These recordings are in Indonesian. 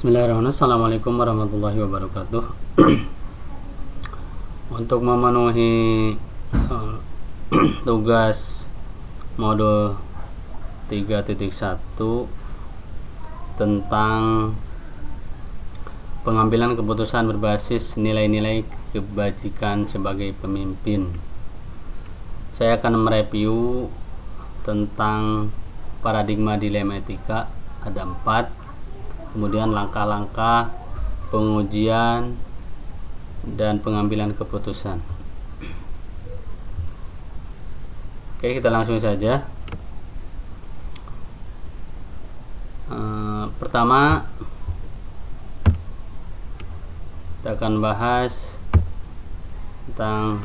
Bismillahirrahmanirrahim. Assalamualaikum warahmatullahi wabarakatuh. Untuk memenuhi tugas modul 3.1 tentang pengambilan keputusan berbasis nilai-nilai kebajikan sebagai pemimpin, saya akan mereview tentang paradigma dilema etika. Ada 4, kemudian langkah-langkah pengujian dan pengambilan keputusan. Oke, kita langsung saja. Pertama, kita akan bahas tentang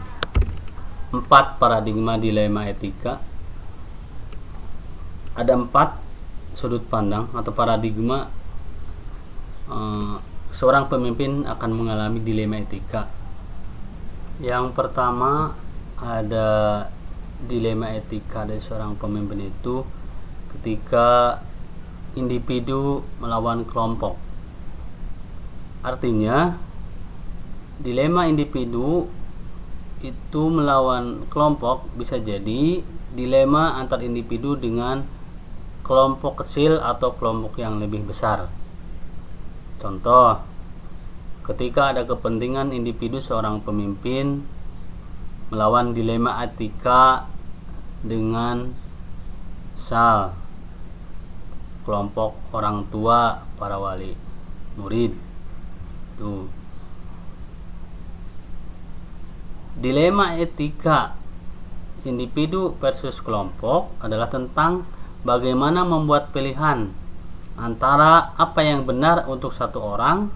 4 paradigma dilema etika. Ada 4 sudut pandang atau paradigma seorang pemimpin akan mengalami dilema etika. Yang pertama, ada dilema etika dari seorang pemimpin itu ketika individu melawan kelompok. Artinya, dilema individu itu melawan kelompok bisa jadi dilema antar individu dengan kelompok kecil atau kelompok yang lebih besar. Contoh, ketika ada kepentingan individu seorang pemimpin melawan dilema etika dengan misal kelompok orang tua, para wali murid. Tuh. Dilema etika individu versus kelompok adalah tentang bagaimana membuat pilihan antara apa yang benar untuk satu orang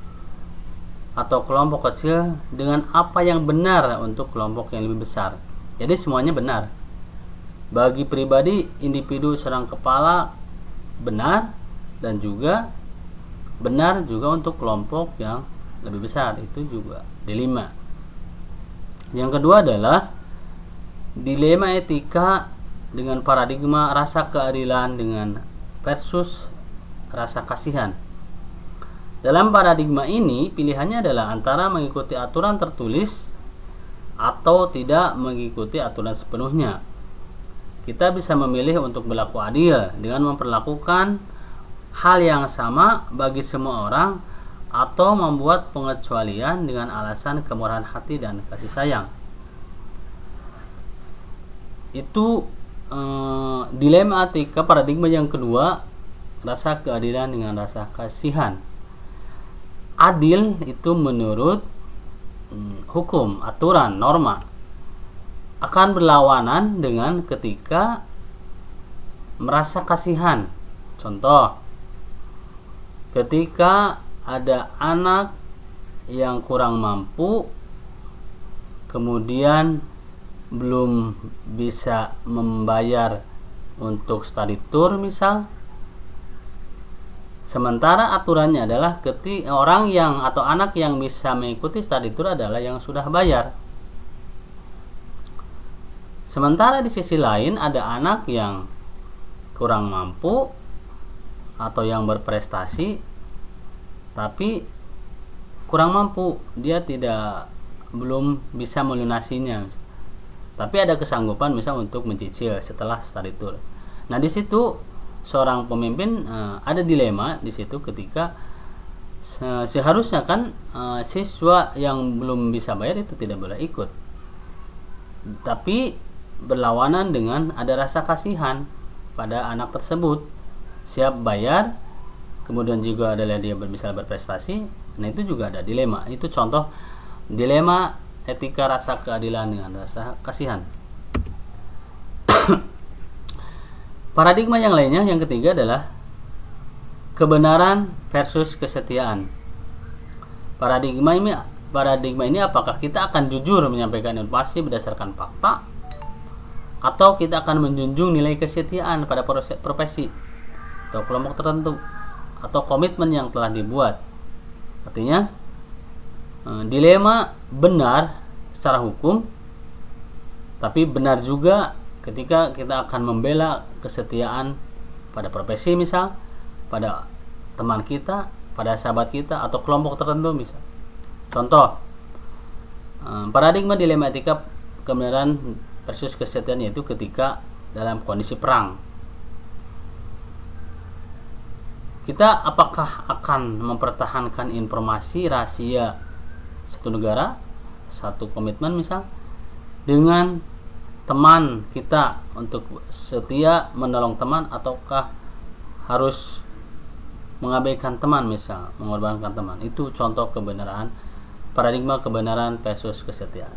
atau kelompok kecil dengan apa yang benar untuk kelompok yang lebih besar. Jadi semuanya benar. Bagi pribadi individu seorang kepala benar, dan juga benar juga untuk kelompok yang lebih besar. Itu juga dilema. Yang kedua adalah dilema etika dengan paradigma rasa keadilan dengan versus rasa kasihan. Dalam paradigma ini, pilihannya adalah antara mengikuti aturan tertulis atau tidak mengikuti aturan sepenuhnya. Kita bisa memilih untuk berlaku adil dengan memperlakukan hal yang sama bagi semua orang, atau membuat pengecualian dengan alasan kemurahan hati dan kasih sayang. Itu dilema etika paradigma yang kedua, rasa keadilan dengan rasa kasihan. Adil itu menurut hukum, aturan, norma, akan berlawanan dengan ketika merasa kasihan. Contoh, ketika ada anak yang kurang mampu, kemudian belum bisa membayar untuk study tour misal, sementara aturannya adalah orang yang atau anak yang bisa mengikuti study tour adalah yang sudah bayar. Sementara di sisi lain ada anak yang kurang mampu atau yang berprestasi tapi kurang mampu, dia belum bisa melunasinya. Tapi ada kesanggupan misal untuk mencicil setelah study tour. Nah, di situ seorang pemimpin ada dilema di situ ketika seharusnya kan siswa yang belum bisa bayar itu tidak boleh ikut, tapi berlawanan dengan ada rasa kasihan pada anak tersebut, siap bayar, kemudian juga adalah dia bisa berprestasi. Nah, itu juga ada dilema. Itu contoh dilema etika rasa keadilan dengan rasa kasihan. Paradigma yang lainnya, yang ketiga adalah kebenaran versus kesetiaan. Paradigma ini apakah kita akan jujur menyampaikan informasi berdasarkan fakta, atau kita akan menjunjung nilai kesetiaan pada profesi atau kelompok tertentu atau komitmen yang telah dibuat. Artinya dilema benar secara hukum, tapi benar juga ketika kita akan membela kesetiaan pada profesi misal, pada teman kita, pada sahabat kita atau kelompok tertentu bisa. Contoh, paradigma dilema etika kebenaran versus kesetiaan yaitu ketika dalam kondisi perang. Kita apakah akan mempertahankan informasi rahasia satu negara, satu komitmen misal, dengan teman kita untuk setia menolong teman, ataukah harus mengabaikan teman misal, mengorbankan teman. Itu contoh kebenaran, paradigma kebenaran versus kesetiaan.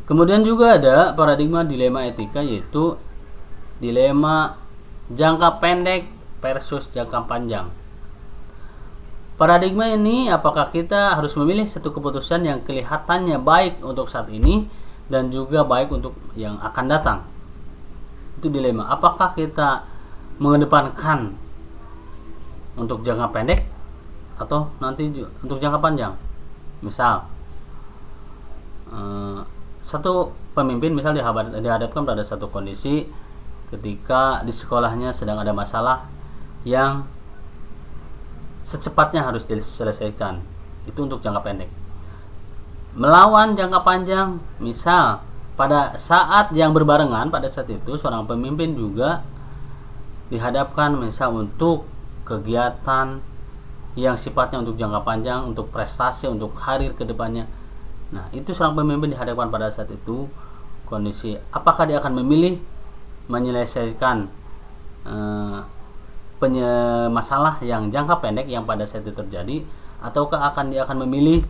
Kemudian juga ada paradigma dilema etika yaitu dilema jangka pendek versus jangka panjang. Paradigma ini apakah kita harus memilih satu keputusan yang kelihatannya baik untuk saat ini dan juga baik untuk yang akan datang. Itu dilema. Apakah kita mengedepankan untuk jangka pendek atau nanti untuk jangka panjang? Misal satu pemimpin misal dihadapkan pada satu kondisi ketika di sekolahnya sedang ada masalah yang secepatnya harus diselesaikan. Itu untuk jangka pendek. Melawan jangka panjang, misal pada saat yang berbarengan, pada saat itu seorang pemimpin juga dihadapkan misal untuk kegiatan yang sifatnya untuk jangka panjang, untuk prestasi, untuk karir ke depannya. Nah, itu seorang pemimpin dihadapkan pada saat itu kondisi apakah dia akan memilih menyelesaikan masalah yang jangka pendek yang pada saat itu terjadi, ataukah dia akan memilih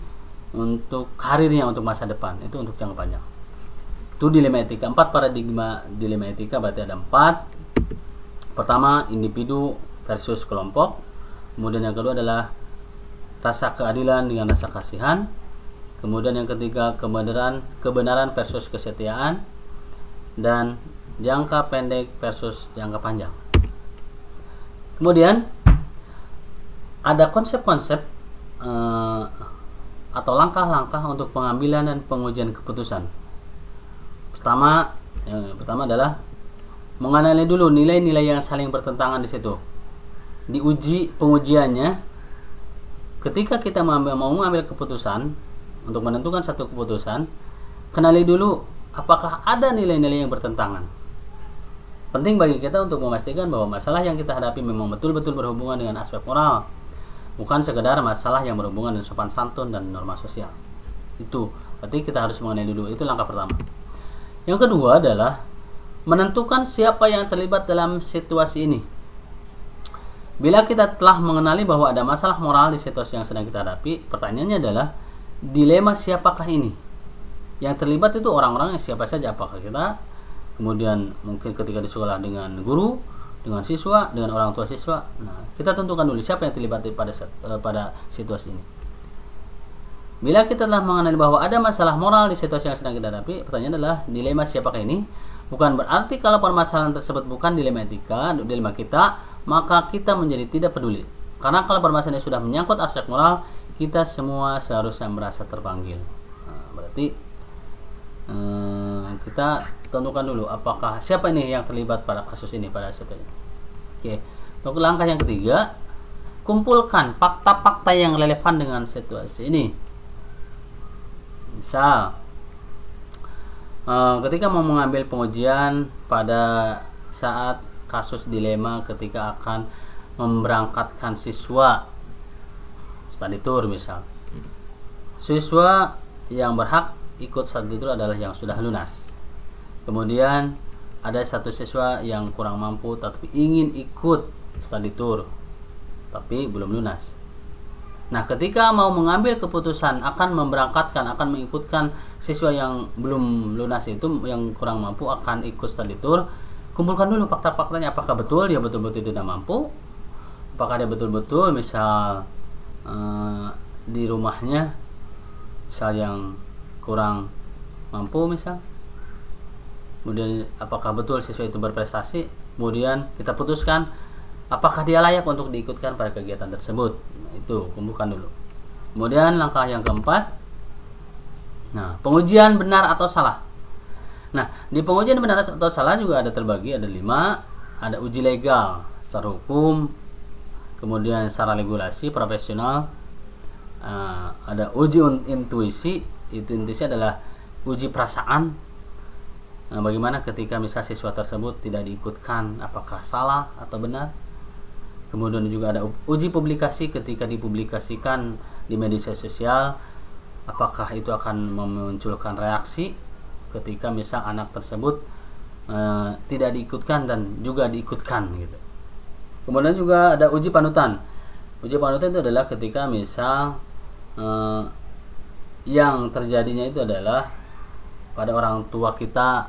untuk karirnya untuk masa depan, itu untuk jangka panjang. Itu dilema etika. 4 paradigma dilema etika berarti ada 4. Pertama, individu versus kelompok. Kemudian yang kedua adalah rasa keadilan dengan rasa kasihan. Kemudian yang ketiga, kebenaran versus kesetiaan. Dan jangka pendek versus jangka panjang. Kemudian ada konsep-konsep atau langkah-langkah untuk pengambilan dan pengujian keputusan. Pertama adalah mengenali dulu nilai-nilai yang saling bertentangan di situ. Diuji pengujiannya ketika kita mau mengambil keputusan untuk menentukan satu keputusan, kenali dulu apakah ada nilai-nilai yang bertentangan. Penting bagi kita untuk memastikan bahwa masalah yang kita hadapi memang betul-betul berhubungan dengan aspek moral, bukan sekedar masalah yang berhubungan dengan sopan santun dan norma sosial. Itu berarti kita harus mengenai dulu. Itu langkah pertama. Yang kedua adalah menentukan siapa yang terlibat dalam situasi ini. Bila kita telah mengenali bahwa ada masalah moral di situasi yang sedang kita hadapi, pertanyaannya adalah dilema siapakah ini? Yang terlibat itu orang-orang yang siapa saja, apakah kita, kemudian mungkin ketika di sekolah dengan guru, dengan siswa, dengan orang tua siswa. Nah, kita tentukan dulu siapa yang terlibat pada situasi ini. Bila kita telah mengenali bahwa ada masalah moral di situasi yang sedang kita hadapi, pertanyaan adalah dilema siapakah ini? Bukan berarti kalau permasalahan tersebut bukan dilema etika, dilema kita, maka kita menjadi tidak peduli. Karena kalau permasalahan sudah menyangkut aspek moral, kita semua seharusnya merasa terpanggil. Nah, berarti kita tentukan dulu apakah siapa ini yang terlibat pada kasus ini, pada situasi ini. Oke. Untuk langkah yang ketiga, kumpulkan fakta-fakta yang relevan dengan situasi ini. Misal ketika mau mengambil pengujian pada saat kasus dilema ketika akan memberangkatkan siswa study tour misal. Siswa yang berhak ikut study tour adalah yang sudah lunas. Kemudian ada satu siswa yang kurang mampu tapi ingin ikut study tour tapi belum lunas. Nah, ketika mau mengambil keputusan akan memberangkatkan, akan mengikutkan siswa yang belum lunas itu, yang kurang mampu akan ikut study tour, kumpulkan dulu fakta-faktanya. Apakah betul dia betul-betul tidak mampu? Apakah dia betul-betul misal di rumahnya misal yang kurang mampu misal? Kemudian apakah betul siswa itu berprestasi? Kemudian kita putuskan apakah dia layak untuk diikutkan pada kegiatan tersebut. Nah, itu kumpulkan dulu. Kemudian langkah yang keempat, nah, pengujian benar atau salah. Nah, di pengujian benar atau salah juga ada terbagi, ada 5. Ada uji legal secara hukum, kemudian secara regulasi profesional, ada uji intuisi. Intuisi adalah uji perasaan, bagaimana ketika misal siswa tersebut tidak diikutkan, apakah salah atau benar. Kemudian juga ada uji publikasi, ketika dipublikasikan di media sosial, apakah itu akan memunculkan reaksi ketika misal anak tersebut tidak diikutkan dan juga diikutkan gitu. Kemudian juga ada uji panutan. Uji panutan itu adalah ketika misal yang terjadinya itu adalah pada orang tua kita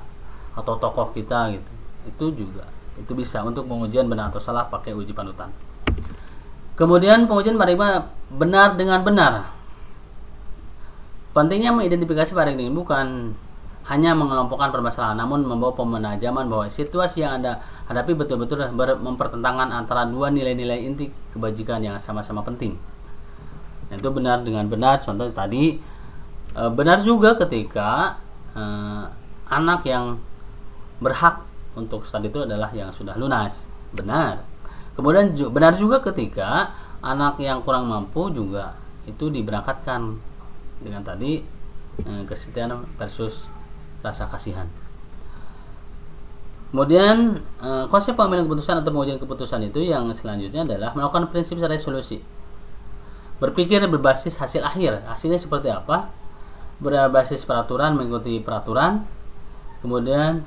atau tokoh kita gitu. Itu bisa untuk pengujian benar atau salah pakai uji panutan. Kemudian pengujian paradigma benar dengan benar. Pentingnya mengidentifikasi paradigma ini bukan hanya mengelompokkan permasalahan, namun membawa pemenajaman bahwa situasi yang Anda hadapi betul-betul mempertentangan antara dua nilai-nilai inti kebajikan yang sama-sama penting. Itu benar dengan benar. Contoh tadi, benar juga ketika anak yang berhak untuk studi itu adalah yang sudah lunas, benar. Kemudian benar juga ketika anak yang kurang mampu juga itu diberangkatkan, dengan tadi kesetiaan versus rasa kasihan. Kemudian konsep pengambilan keputusan atau pengujian keputusan itu yang selanjutnya adalah melakukan prinsip resolusi. Berpikir berbasis hasil akhir. Hasilnya seperti apa? Berbasis peraturan, mengikuti peraturan. Kemudian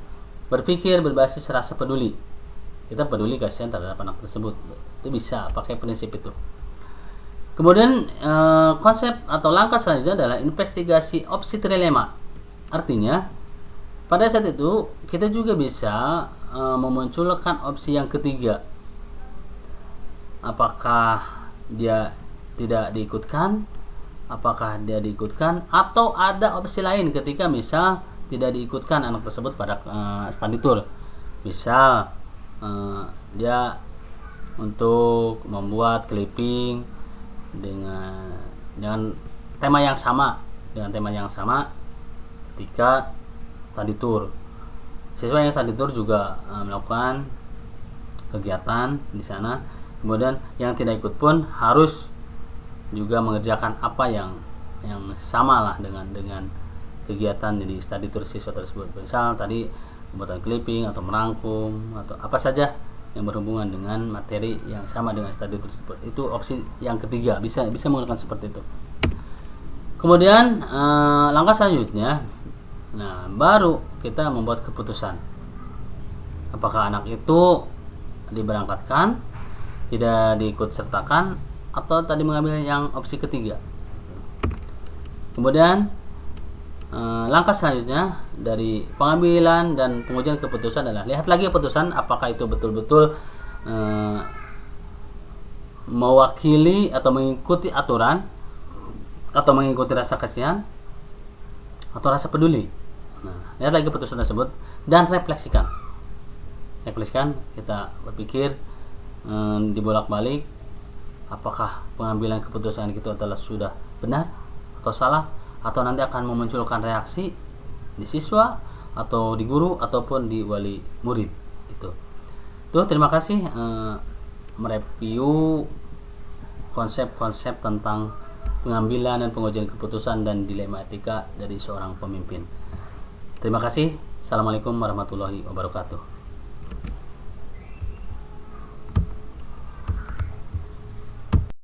berpikir berbasis rasa peduli. Kita peduli kasihan terhadap anak tersebut. Itu bisa pakai prinsip itu. Kemudian konsep atau langkah selanjutnya adalah investigasi opsi trilema. Artinya pada saat itu kita juga bisa memunculkan opsi yang ketiga. Apakah dia tidak diikutkan? Apakah dia diikutkan? Atau ada opsi lain ketika misal tidak diikutkan anak tersebut pada study tour. Misal dia untuk membuat clipping dengan tema yang sama ketika study tour. Siswa yang study tour juga melakukan kegiatan di sana. Kemudian yang tidak ikut pun harus juga mengerjakan apa yang sama lah dengan kegiatan di study tour siswa tersebut. Misal tadi pembuatan clipping atau merangkum atau apa saja yang berhubungan dengan materi yang sama dengan study tour tersebut. Itu opsi yang ketiga, bisa menggunakan seperti itu. Kemudian langkah selanjutnya, baru kita membuat keputusan. Apakah anak itu diberangkatkan, tidak diikut sertakan, atau tadi mengambil yang opsi ketiga. Kemudian langkah selanjutnya dari pengambilan dan pengujian keputusan adalah lihat lagi keputusan apakah itu betul-betul mewakili atau mengikuti aturan atau mengikuti rasa kasihan atau rasa peduli. Lihat lagi keputusan tersebut dan refleksikan, kita berpikir dibolak-balik, apakah pengambilan keputusan itu adalah sudah benar atau salah, atau nanti akan memunculkan reaksi di siswa atau di guru ataupun di wali murid. Terima kasih mereview konsep-konsep tentang pengambilan dan pengujian keputusan dan dilema etika dari seorang pemimpin. Terima kasih. Assalamualaikum warahmatullahi wabarakatuh.